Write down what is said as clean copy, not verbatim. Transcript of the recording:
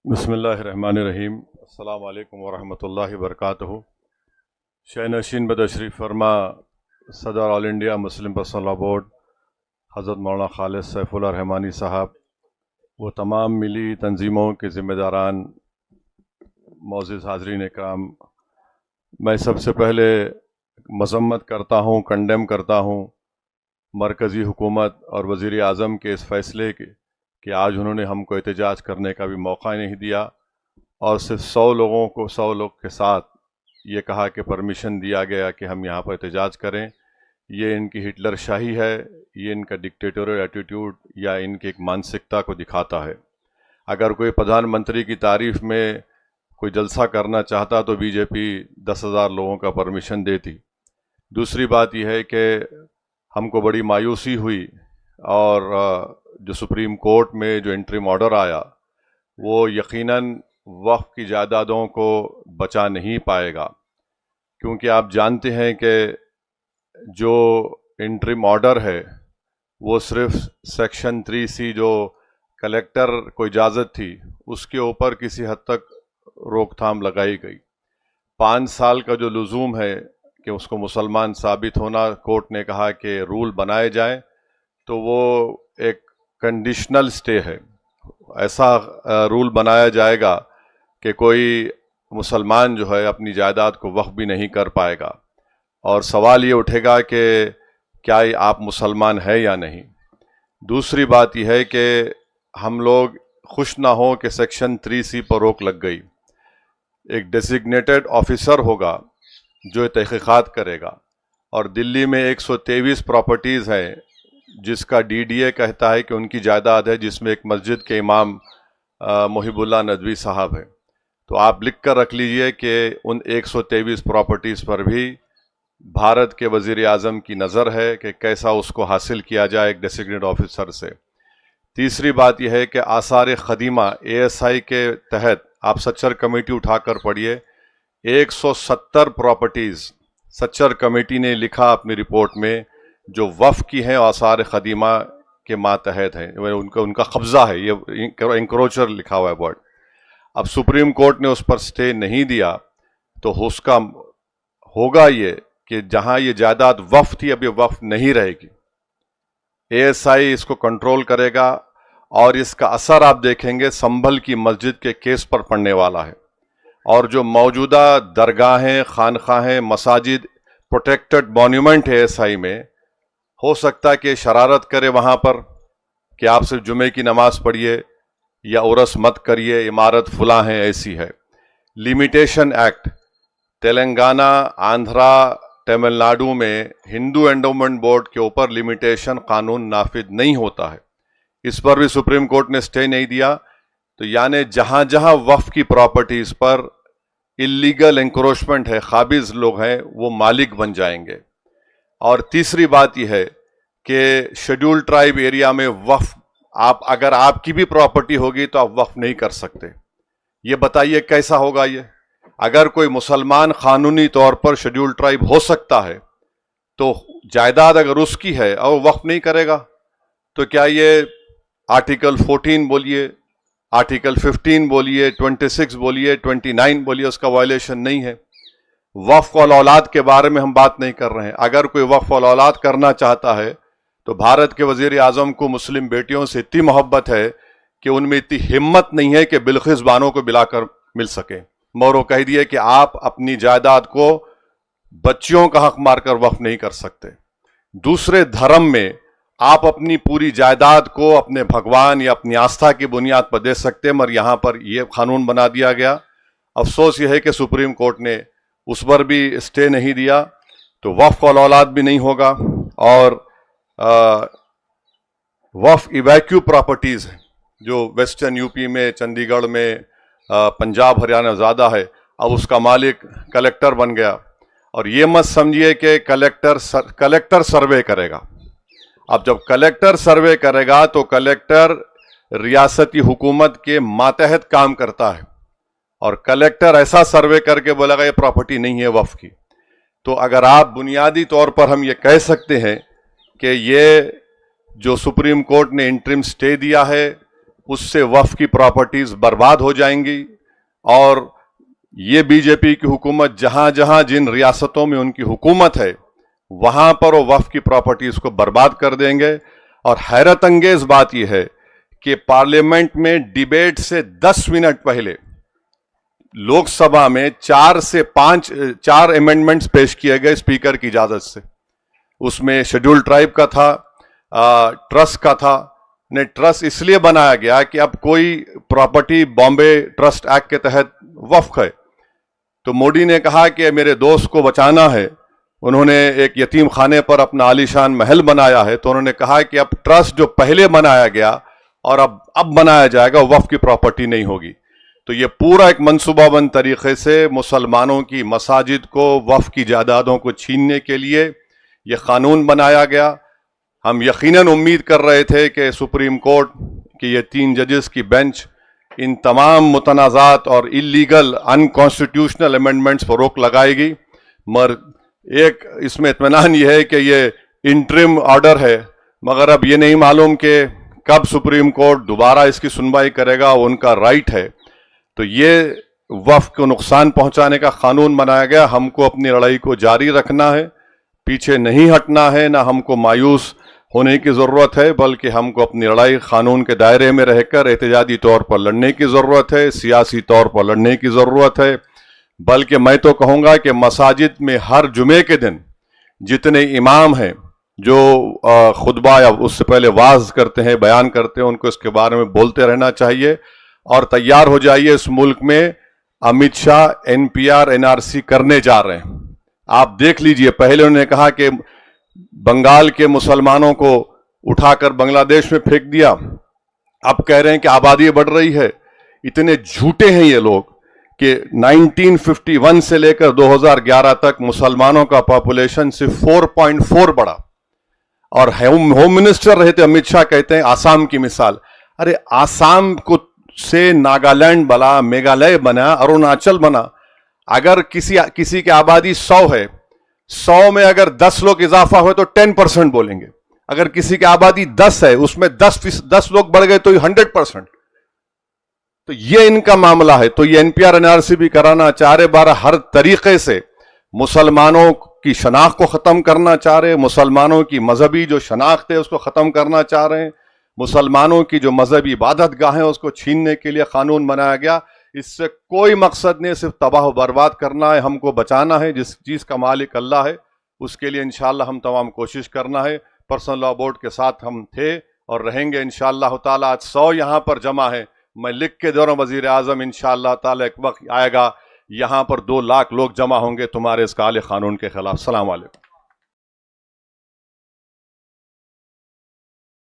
بسم اللہ الرحمن الرحیم۔ السلام علیکم ورحمۃ اللہ وبرکاتہ۔ شہ نشین بتشریف فرما صدر all India Muslim personal law board حضرت مولانا خالد سیف اللہ رحمانی صاحب، وہ تمام ملی تنظیموں کے ذمہ داران، معزز حاضرین اکرام، میں سب سے پہلے مذمت کرتا ہوں، کنڈیم کرتا ہوں مرکزی حکومت اور وزیر اعظم کے اس فیصلے کے کہ آج انہوں نے ہم کو احتجاج کرنے کا بھی موقع نہیں دیا اور صرف 100 لوگ کے ساتھ یہ کہا کہ پرمیشن دیا گیا کہ ہم یہاں پر احتجاج کریں۔ یہ ان کی ہٹلر شاہی ہے، یہ ان کا ڈکٹیٹورل ایٹیٹیوڈ یا ان کی ایک مانسکتا کو دکھاتا ہے۔ اگر کوئی پردھان منتری کی تعریف میں کوئی جلسہ کرنا چاہتا تو بی جے پی 10,000 لوگوں کا پرمیشن دیتی۔ دوسری بات یہ ہے کہ ہم کو بڑی مایوسی ہوئی اور جو سپریم کورٹ میں جو انٹرم آرڈر آیا وہ یقیناً وقف کی جائیدادوں کو بچا نہیں پائے گا، کیونکہ آپ جانتے ہیں کہ جو انٹرم آرڈر ہے وہ صرف سیکشن 3C جو کلیکٹر کو اجازت تھی اس کے اوپر کسی حد تک روک تھام لگائی گئی۔ 5 سال کا جو لزوم ہے کہ اس کو مسلمان ثابت ہونا، کورٹ نے کہا کہ رول بنائے جائیں، تو وہ ایک کنڈیشنل سٹے ہے۔ ایسا رول بنایا جائے گا کہ کوئی مسلمان جو ہے اپنی جائیداد کو وقف بھی نہیں کر پائے گا، اور سوال یہ اٹھے گا کہ کیا آپ مسلمان ہے یا نہیں۔ دوسری بات یہ ہے کہ ہم لوگ خوش نہ ہوں کہ سیکشن 3C پر روک لگ گئی۔ ایک ڈیزگنیٹڈ آفیسر ہوگا جو تحقیقات کرے گا، اور دلی میں 123 پراپرٹیز ہیں جس کا DDA کہتا ہے کہ ان کی جائیداد ہے، جس میں ایک مسجد کے امام محب اللہ ندوی صاحب ہیں۔ تو آپ لکھ کر رکھ لیجئے کہ ان 123 پراپرٹیز پر بھی بھارت کے وزیر اعظم کی نظر ہے کہ کیسا اس کو حاصل کیا جائے ایک ڈیزگنیٹڈ آفیسر سے۔ تیسری بات یہ ہے کہ آثار قدیمہ ASI کے تحت آپ سچر کمیٹی اٹھا کر پڑھیے، 170 پراپرٹیز سچر کمیٹی نے لکھا اپنی رپورٹ میں جو وقف کی ہیں، آثار قدیمہ کے ماتحت ہیں، ان کا قبضہ ہے، یہ انکروچر لکھا ہوا ہے ورڈ۔ اب سپریم کورٹ نے اس پر سٹے نہیں دیا تو اس کا ہوگا یہ کہ جہاں یہ جائیداد وقف تھی اب یہ وقف نہیں رہے گی۔ ASI اس کو کنٹرول کرے گا، اور اس کا اثر آپ دیکھیں گے سنبھل کی مسجد کے کیس پر پڑنے والا ہے، اور جو موجودہ درگاہیں، خانقاہیں، مساجد پروٹیکٹڈ مونیومنٹ ہے ASI میں، ہو سکتا ہے کہ شرارت کرے وہاں پر کہ آپ صرف جمعے کی نماز پڑھیے یا عرس مت کریے، عمارت فلاں ہے، ایسی ہے۔ لیمیٹیشن ایکٹ تلنگانہ، آندھرا، تمل ناڈو میں ہندو انڈومنٹ بورڈ کے اوپر لیمیٹیشن قانون نافذ نہیں ہوتا ہے، اس پر بھی سپریم کورٹ نے سٹے نہیں دیا۔ تو یعنی جہاں جہاں وقف کی پراپرٹیز پر اللیگل انکروچمنٹ ہے، قابض لوگ ہیں، وہ مالک بن جائیں گے۔ اور تیسری بات یہ ہے کہ شیڈول ٹرائب ایریا میں وقف اگر آپ کی بھی پراپرٹی ہوگی تو آپ وقف نہیں کر سکتے۔ یہ بتائیے کیسا ہوگا یہ؟ اگر کوئی مسلمان قانونی طور پر شیڈول ٹرائب ہو سکتا ہے تو جائیداد اگر اس کی ہے اور وقف نہیں کرے گا تو کیا یہ آرٹیکل 14 بولیے، آرٹیکل 15 بولیے، 26 بولیے، 29 بولیے، اس کا وائلیشن نہیں ہے؟ وقف الاولاد کے بارے میں ہم بات نہیں کر رہے ہیں۔ اگر کوئی وقف الاولاد کرنا چاہتا ہے تو بھارت کے وزیر اعظم کو مسلم بیٹیوں سے اتنی محبت ہے کہ ان میں اتنی ہمت نہیں ہے کہ بلقیس بانو کو بلا کر مل سکے، مورو کہہ دیے کہ آپ اپنی جائیداد کو بچیوں کا حق مار کر وقف نہیں کر سکتے۔ دوسرے دھرم میں آپ اپنی پوری جائیداد کو اپنے بھگوان یا اپنی آستھا کی بنیاد پر دے سکتے ہیں، مگر یہاں پر یہ قانون بنا دیا گیا۔ افسوس یہ ہے کہ سپریم کورٹ نے اس پر بھی سٹے نہیں دیا، تو وقف الاولاد بھی نہیں ہوگا۔ اور وقف ایویکیو پراپرٹیز ہیں جو ویسٹرن یو پی میں، چندی گڑھ میں، پنجاب ہریانہ زیادہ ہے، اب اس کا مالک کلیکٹر بن گیا۔ اور یہ مت سمجھیے کہ کلیکٹر سروے کرے گا۔ اب جب کلیکٹر سروے کرے گا تو کلیکٹر ریاستی حکومت کے ماتحت کام کرتا ہے، اور کلیکٹر ایسا سروے کر کے بولے گا یہ پراپرٹی نہیں ہے وقف کی۔ تو اگر آپ بنیادی طور پر ہم یہ کہہ سکتے ہیں کہ یہ جو سپریم کورٹ نے انٹرم سٹے دیا ہے اس سے وقف کی پراپرٹیز برباد ہو جائیں گی، اور یہ بی جے پی کی حکومت جہاں جہاں جن ریاستوں میں ان کی حکومت ہے وہاں پر وہ وقف کی پراپرٹیز کو برباد کر دیں گے۔ اور حیرت انگیز بات یہ ہے کہ پارلیمنٹ میں ڈیبیٹ سے 10 منٹ پہلے لوک سبھا میں 4 سے 5 امینڈمنٹس پیش کیے گئے اسپیکر کی اجازت سے۔ اس میں شیڈول ٹرائب کا تھا، ٹرسٹ کا تھا۔ ٹرسٹ اس لیے بنایا گیا کہ اب کوئی پراپرٹی بامبے ٹرسٹ ایکٹ کے تحت وقف ہے، تو مودی نے کہا کہ میرے دوست کو بچانا ہے، انہوں نے ایک یتیم خانے پر اپنا عالیشان محل بنایا ہے، تو انہوں نے کہا کہ اب ٹرسٹ جو پہلے بنایا گیا اور اب بنایا جائے گا وقف کی پراپرٹی نہیں ہوگی۔ تو یہ پورا ایک منصوبہ بند طریقے سے مسلمانوں کی مساجد کو وقف کی جائیدادوں کو چھیننے کے لیے یہ قانون بنایا گیا۔ ہم یقیناً امید کر رہے تھے کہ سپریم کورٹ کی یہ 3 ججز کی بینچ ان تمام متنازعات اور اللیگل انکانسٹیٹیوشنل امینڈمنٹس پر روک لگائے گی، مگر ایک اس میں اطمینان یہ ہے کہ یہ انٹرم آرڈر ہے، مگر اب یہ نہیں معلوم کہ کب سپریم کورٹ دوبارہ اس کی سنوائی کرے گا، ان کا رائٹ ہے۔ تو یہ وقف کو نقصان پہنچانے کا قانون بنایا گیا۔ ہم کو اپنی لڑائی کو جاری رکھنا ہے، پیچھے نہیں ہٹنا ہے، نہ ہم کو مایوس ہونے کی ضرورت ہے، بلکہ ہم کو اپنی لڑائی قانون کے دائرے میں رہ کر احتجاجی طور پر لڑنے کی ضرورت ہے، سیاسی طور پر لڑنے کی ضرورت ہے۔ بلکہ میں تو کہوں گا کہ مساجد میں ہر جمعے کے دن جتنے امام ہیں جو خطبہ یا اس سے پہلے واعظ کرتے ہیں، بیان کرتے ہیں، ان کو اس کے بارے میں بولتے رہنا چاہیے۔ اور تیار ہو جائیے، اس ملک میں امت شاہ NPR NRC کرنے جا رہے ہیں۔ آپ دیکھ لیجئے، پہلے انہوں نے کہا کہ بنگال کے مسلمانوں کو اٹھا کر بنگلہ دیش میں پھینک دیا، اب کہہ رہے ہیں کہ آبادی بڑھ رہی ہے۔ اتنے جھوٹے ہیں یہ لوگ کہ 1951 سے لے کر 2011 تک مسلمانوں کا پاپولیشن صرف 4.4 بڑھا، اور ہوم منسٹر رہے تھے امت شاہ، کہتے ہیں آسام کی مثال۔ ارے آسام کو سے ناگالینڈ بنا، میگھالیہ بنا، اروناچل بنا۔ اگر کسی کی آبادی 100 ہے، 100 میں اگر 10 لوگ اضافہ ہوئے تو 10% بولیں گے۔ اگر کسی کی آبادی 10 ہے، اس میں 10 لوگ بڑھ گئے تو 100%۔ تو یہ ان کا معاملہ ہے۔ تو یہ NPR NRC بھی کرانا چاہ رہے، ہر طریقے سے مسلمانوں کی شناخت کو ختم کرنا چاہ رہے، مسلمانوں کی مذہبی جو شناخت ہے اس کو ختم کرنا چاہ رہے ہیں، مسلمانوں کی جو مذہبی عبادت گاہیں اس کو چھیننے کے لیے قانون بنایا گیا۔ اس سے کوئی مقصد نہیں، صرف تباہ و برباد کرنا ہے، ہم کو بچانا ہے۔ جس چیز کا مالک اللہ ہے، اس کے لیے انشاءاللہ ہم تمام کوشش کرنا ہے۔ پرسنل لاء بورڈ کے ساتھ ہم تھے اور رہیں گے انشاءاللہ تعالیٰ۔ آج 100 یہاں پر جمع ہے، میں لکھ کے دے رہا ہوں وزیر اعظم، انشاءاللہ تعالیٰ ایک وقت آئے گا یہاں پر 2 لاکھ لوگ جمع ہوں گے تمہارے اس کالے قانون کے خلاف۔ السلام علیکم۔